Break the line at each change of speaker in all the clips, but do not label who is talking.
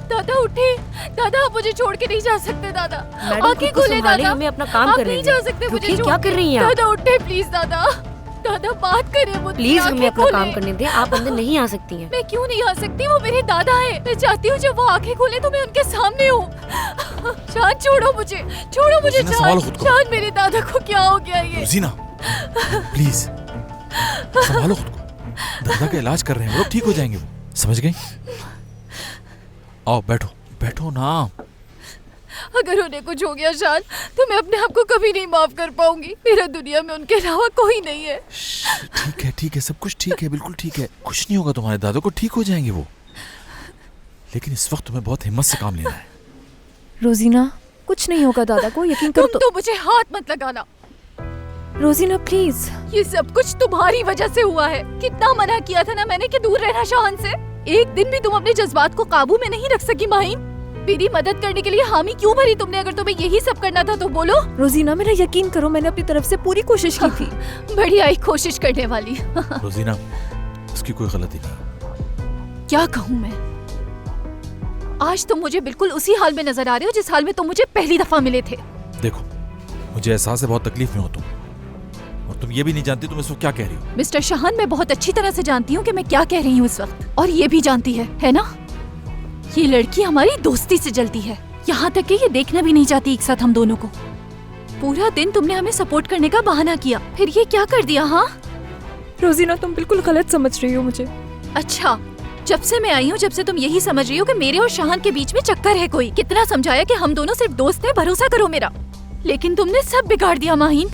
दादा उठे, दादा आप मुझे छोड़ के नहीं जा सकते दादा।
आंखें खोले दादा, हमें अपना काम
आप
करने
नहीं
दें।
जा सकते मुझे
क्या कर रही हैं आप?
दादा उठे प्लीज दादा, दादा बात करें मुझसे।
प्लीज हमें अपना काम
खोलें।
करने दें, आप अंदर नहीं आ सकती हैं।
मैं क्यों नहीं आ सकती, वो मेरे दादा है। मैं चाहती हूँ जब वो आंखें खोले तो मैं उनके सामने हूँ। शान छोड़ो मुझे, छोड़ो मुझे
रोजीना, संभालो खुद को।
शान मेरे दादा को क्या हो गया ये?
रोजीना प्लीज संभालो खुद को। दादा का इलाज कर रहे हैं वो लोग, ठीक हो जाएंगे वो, समझ गई? आओ बैठो, बैठो ना।
अगर उन्हें कुछ हो गया शान तो मैं अपने आप को कभी नहीं माफ कर पाऊंगी। मेरा दुनिया में उनके अलावा कोई नहीं है।
ठीक है, सब कुछ ठीक है, बिल्कुल ठीक है। कुछ नहीं होगा तुम्हारे दादा को, ठीक हो जाएंगे वो। लेकिन इस वक्त तुम्हें बहुत हिम्मत से काम लेना है।
रोजीना, कुछ नहीं होगा दादा को, यकीन करो।
तुम तो मुझे हाथ मत लगाना।
रोजीना प्लीज।
ये सब कुछ तुम्हारी वजह से हुआ है। कितना मना किया था ना मैंने कि दूर रहना शान से। एक दिन भी तुम अपने जज्बात को काबू में नहीं रख सकी माहिन। मेरी मदद करने के लिए हामी क्यों भरी तुमने? अगर तुम्हें यही सब करना था तो बोलो।
रोजीना मेरा यकीन करो, मैंने अपनी तरफ से पूरी कोशिश की थी।
बढ़िया ही कोशिश करने वाली।
रोजीना उसकी कोई गलती नहीं।
क्या कहूँ मैं? आज तुम मुझे बिल्कुल उसी हाल में नजर आ रहे हो जिस हाल में तुम मुझे पहली दफा मिले थे।
देखो मुझे एहसास है बहुत तकलीफ में हो तुम, और तुम ये भी नहीं जानती तुम इसको क्या कह रही हो।
मिस्टर शाहान, मैं बहुत अच्छी तरह से जानती हूँ कि मैं क्या कह रही हूँ इस वक्त, और ये भी जानती है ना? ये लड़की हमारी दोस्ती से जलती है, यहाँ तक कि ये देखना भी नहीं चाहती एक साथ हम दोनों को। पूरा दिन तुमने हमें सपोर्ट करने का बहाना किया, फिर ये क्या कर दिया? हाँ
रोजीना तुम बिल्कुल गलत समझ रही हो मुझे।
अच्छा, जब से मैं आई हूँ जब से तुम यही समझ रही हो कि मेरे और शाहान के बीच में चक्कर है कोई। कितना समझाया कि हम दोनों सिर्फ दोस्त हैं, भरोसा करो मेरा, लेकिन तुमने सब बिगाड़ दिया माहिन।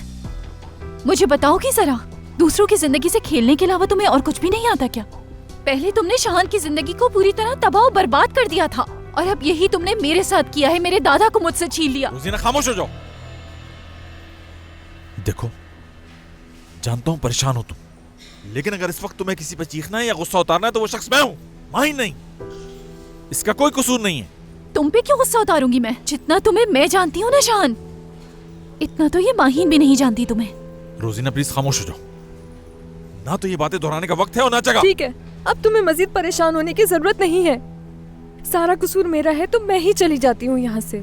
मुझे बताओ कि जरा, दूसरों की जिंदगी से खेलने के अलावा तुम्हें और कुछ भी नहीं आता क्या? पहले तुमने शाहान की जिंदगी को पूरी तरह तबाह और बर्बाद कर दिया था, और अब यही तुमने मेरे साथ किया है। मेरे दादा को मुझसे छीन लिया।
रोजीना खामोश हो जाओ। देखो जानता हूँ परेशान हो तुम, लेकिन अगर इस वक्त तुम्हें किसी पर चीखना है या गुस्सा उतारना है तो वो शख्स मैं हूँ, माहिन नहीं। इसका कोई कसूर नहीं है।
तुम पे क्यों गुस्सा उतारूंगी मैं? जितना तुम्हें मैं जानती हूँ ना शाहान, इतना तो ये माहिन भी नहीं जानती तुम्हें।
रोजीना प्लीज खामोश हो जाओ, ना तो ये बातें दोहराने का वक्त है और ना जगह।
ठीक है, अब तुम्हें मजीद परेशान होने की जरूरत नहीं है। सारा कसूर मेरा है तो मैं ही चली जाती हूँ यहाँ से।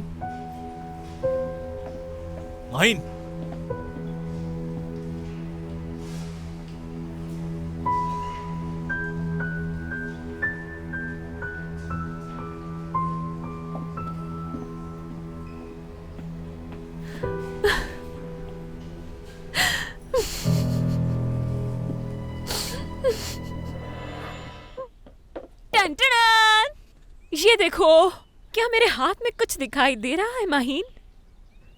माहिन
टन-टन-टन! ये देखो, क्या मेरे हाथ में कुछ दिखाई दे रहा है माहिन?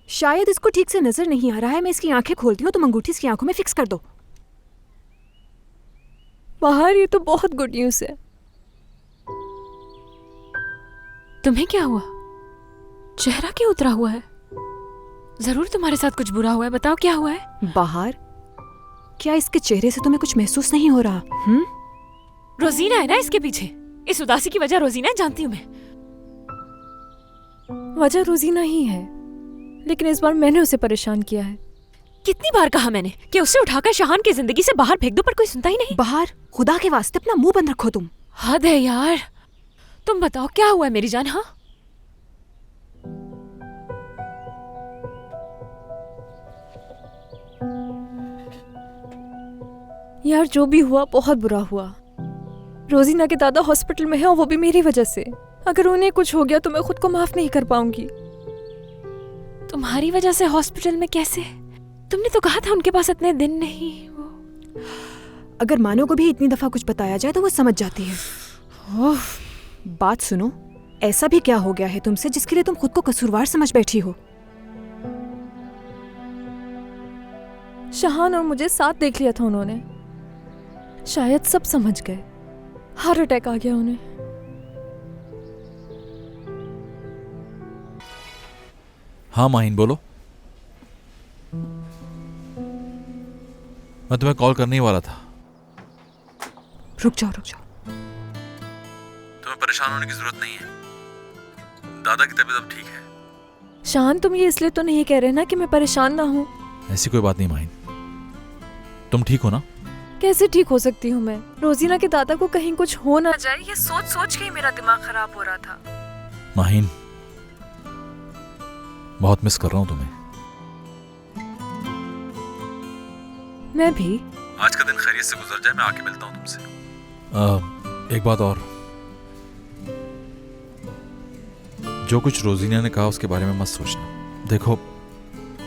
शायद इसको ठीक से नजर नहीं आ रहा है। मैं इसकी आंखें खोलती हूँ, तुम अंगूठी इसकी आंखों में फिक्स कर दो। बाहर ये तो बहुत गुड न्यूज़ है।
तुम्हें क्या हुआ? चेहरा क्यों उतरा हुआ है? जरूर तुम्हारे साथ कुछ बुरा हुआ है, बताओ क्या हुआ है?
बाहर, क्या इसके चेहरे से तुम्हें कुछ महसूस नहीं हो रहा?
रोजीना है ना इसके पीछे। इस उदासी की वजह रोजीना है, जानती हूँ मैं।
वजह रोजीना ही है, लेकिन इस बार मैंने उसे परेशान किया है।
कितनी बार कहा मैंने कि उसे उठाकर शाहान की जिंदगी से बाहर फेंक दो, पर कोई सुनता ही नहीं।
बाहर, खुदा के वास्ते अपना मुंह बंद रखो तुम।
हद है यार। तुम बताओ क्या हुआ है मेरी जान? हाँ,
यार जो भी हुआ बहुत बुरा हुआ। रोजीना के दादा हॉस्पिटल में है, और वो भी मेरी वजह से। अगर उन्हें कुछ हो गया तो मैं खुद को माफ नहीं कर पाऊंगी।
तुम्हारी वजह से हॉस्पिटल में कैसे? तुमने तो कहा था उनके पास इतने दिन नहीं।
अगर मानो को भी इतनी दफा कुछ बताया जाए तो वो समझ जाती है। बात सुनो, ऐसा भी क्या हो गया है तुमसे जिसके लिए तुम खुद को कसूरवार समझ बैठी हो? शाहान और मुझे साथ देख लिया था उन्होंने, शायद सब समझ गए। हार्ट अटैक आ गया उन्हें।
हाँ माहिन बोलो। मैं तुम्हें कॉल करने ही वाला था।
रुक जाओ।
तुम्हें परेशान होने की जरूरत नहीं है, दादा की तबीयत अब ठीक है।
शाहान, तुम ये इसलिए तो नहीं कह रहे ना कि मैं परेशान ना हूँ?
ऐसी कोई बात नहीं माहिन, तुम ठीक हो ना?
कैसे ठीक हो सकती हूँ मैं? रोजीना के दादा को कहीं कुछ हो ना जाए, ये सोच सोच के ही मेरा दिमाग खराब हो रहा था।
माहीन, बहुत मिस कर रहा हूँ तुम्हें।
मैं भी।
आज का दिन खैरियत से गुजर जाए, मैं आके मिलता हूँ तुमसे। एक बात और, जो कुछ रोजीना ने कहा उसके बारे में मत सोचना। देखो,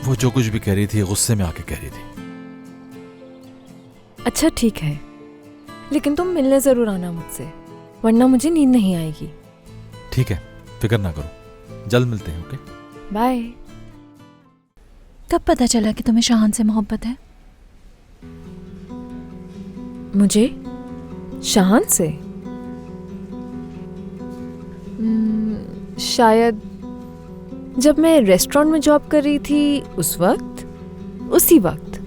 वो जो कुछ भी कह रही थी गुस्से में आके कह रही थी।
अच्छा ठीक है, लेकिन तुम मिलने जरूर आना मुझसे, वरना मुझे नींद नहीं आएगी।
ठीक है, फिक्र ना करो, जल्द मिलते हैं। Okay,
bye.
कब पता चला कि तुम्हें शाहान से मोहब्बत है?
मुझे शाहान से शायद जब मैं रेस्टोरेंट में जॉब कर रही थी उस वक्त, उसी वक्त।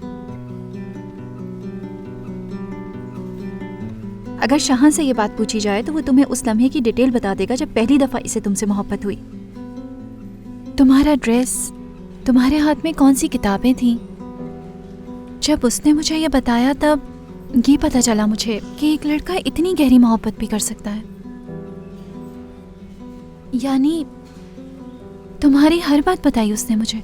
अगर शाहान से ये बात पूछी जाए तो वो तुम्हें उस लम्हे की डिटेल बता देगा जब पहली दफा इसे तुमसे मोहब्बत हुई। तुम्हारा ड्रेस, तुम्हारे हाथ में कौन सी किताबें थीं। जब उसने मुझे ये बताया तब ये पता चला मुझे कि एक लड़का इतनी गहरी मोहब्बत भी कर सकता है। यानी तुम्हारी हर बात बताई उसने मुझे।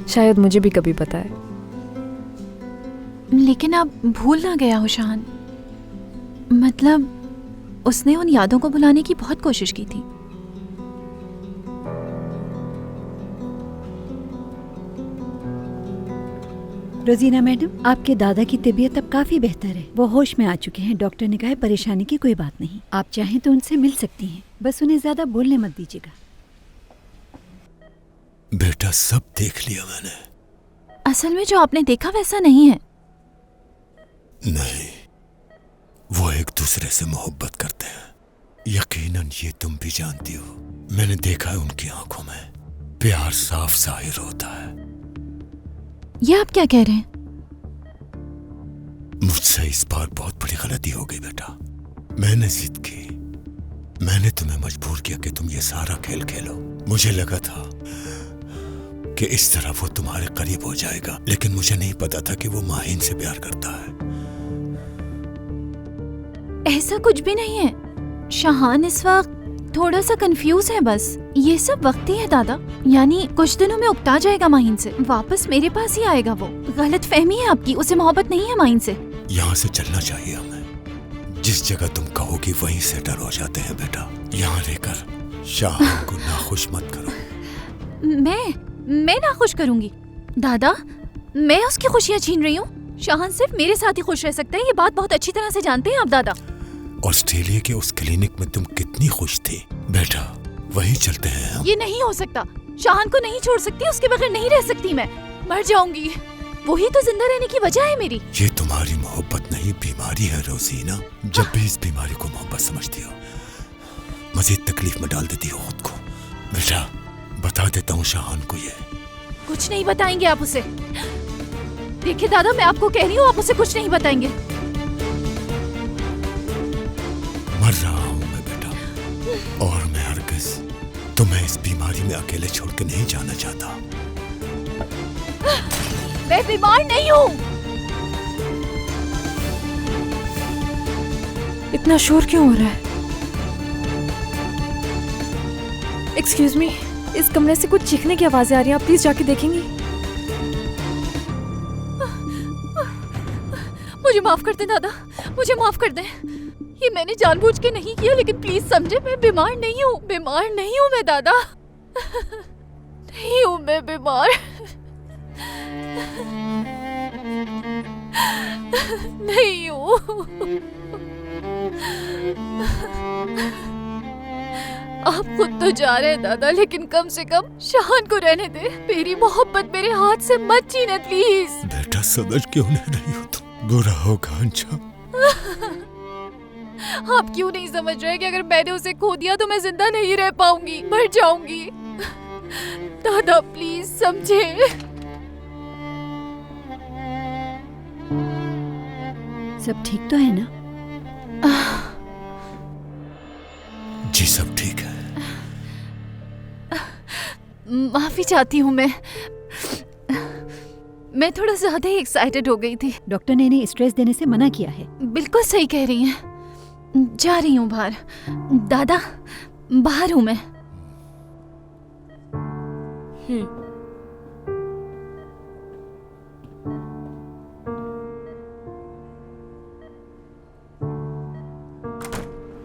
शायद मुझे भी कभी पता है।
लेकिन अब भूल ना गया हो शाहान। मतलब उसने उन यादों को भुलाने की बहुत कोशिश की थी।
रोजीना मैडम, आपके दादा की तबीयत अब काफी बेहतर है, वो होश में आ चुके हैं। डॉक्टर ने कहा है परेशानी की कोई बात नहीं, आप चाहें तो उनसे मिल सकती हैं, बस उन्हें ज्यादा बोलने मत दीजिएगा।
बेटा, सब देख लिया मैंने।
असल में जो आपने देखा वैसा नहीं है।
नहीं, वो एक दूसरे से मोहब्बत करते हैं, यकीनन ये तुम भी जानती हो। मैंने देखा है उनकी आंखों में प्यार साफ जाहिर होता है।
ये आप क्या कह रहे हैं?
मुझसे इस बार बहुत बड़ी गलती हो गई बेटा। मैंने जिद की, मैंने तुम्हें मजबूर किया कि तुम ये सारा खेल खेलो। मुझे लगा था कि इस तरह वो तुम्हारे करीब हो जाएगा, लेकिन मुझे नहीं पता था कि वो माहीन से प्यार करता है।
ऐसा कुछ भी नहीं है। शाहान इस वक्त थोड़ा सा कंफ्यूज है बस। ये सब वक्त ही है दादा। यानी कुछ दिनों में उकता जाएगा माहीन से, वापस मेरे पास ही आएगा वो। गलत फहमी है आपकी, उसे मोहब्बत नहीं है माहीन से।
यहाँ से चलना चाहिए हमें। जिस जगह तुम कहोगी वहीं सेटल हो जाते हैं बेटा। यहाँ रहकर शाहान को नाखुश मत करो।
मैं नाखुश करूंगी? दादा, मैं उसकी खुशियाँ छीन रही हूँ? शाहान सिर्फ मेरे साथ ही खुश रह सकता है, ये बात बहुत अच्छी तरह से जानते हैं आप दादा।
ऑस्ट्रेलिया के उस क्लिनिक में तुम कितनी खुश थी बेटा, वहीं चलते हैं हम।
ये नहीं हो सकता। शाहान को नहीं छोड़ सकती, उसके बगैर नहीं रह सकती मैं। मर जाऊंगी। वही तो जिंदा रहने की वजह है मेरी।
ये तुम्हारी मोहब्बत नहीं, बीमारी है रोजीना। जब भी इस बीमारी को मोहब्बत समझती हो, मजीद तकलीफ में डाल देती हो खुद को। बेटा, बता देता हूँ शाहान को ये।
कुछ नहीं बताएंगे आप उसे। देखिए दादा, मैं आपको कह रही हूँ, आप उसे कुछ नहीं बताएंगे।
मर रहा हूँ मैं बेटा, और मैं हरगिज़ तुम्हें इस बीमारी में अकेले छोड़ के नहीं जाना चाहता।
मैं बीमार नहीं हूँ।
इतना शोर क्यों हो रहा है? एक्सक्यूज मी, इस कमरे से कुछ चीखने की आवाजें आ रही हैं, आप प्लीज जाके देखेंगी?
मुझे माफ कर दें दादा, मुझे माफ कर दें। ये मैंने जानबूझ के नहीं किया, लेकिन प्लीज समझे, मैं बीमार नहीं हूँ। बीमार नहीं हूँ मैं दादा। नहीं हूँ मैं बीमार। नहीं हूँ। आप खुद तो जा रहे हैं दादा, लेकिन कम से कम शाहान को रहने दे। मेरी मोहब्बत मेरे हाथ से मत छीने प्लीज।
बेटा, समझ क्यों नहीं रही हो तुम? बुरा होगा अंजाम।
आप क्यों नहीं समझ रहे कि अगर मैंने उसे खो दिया तो मैं जिंदा नहीं रह पाऊंगी, मर जाऊंगी। दादा प्लीज समझे।
सब ठीक तो है ना?
जी सब ठीक है।
माफी चाहती हूँ मैं थोड़ा ज्यादा ही एक्साइटेड हो गई थी।
डॉक्टर ने इन्हें स्ट्रेस देने से मना किया है।
बिल्कुल सही कह रही हैं। जा रही हूँ बाहर। दादा, बाहर हूँ मैं।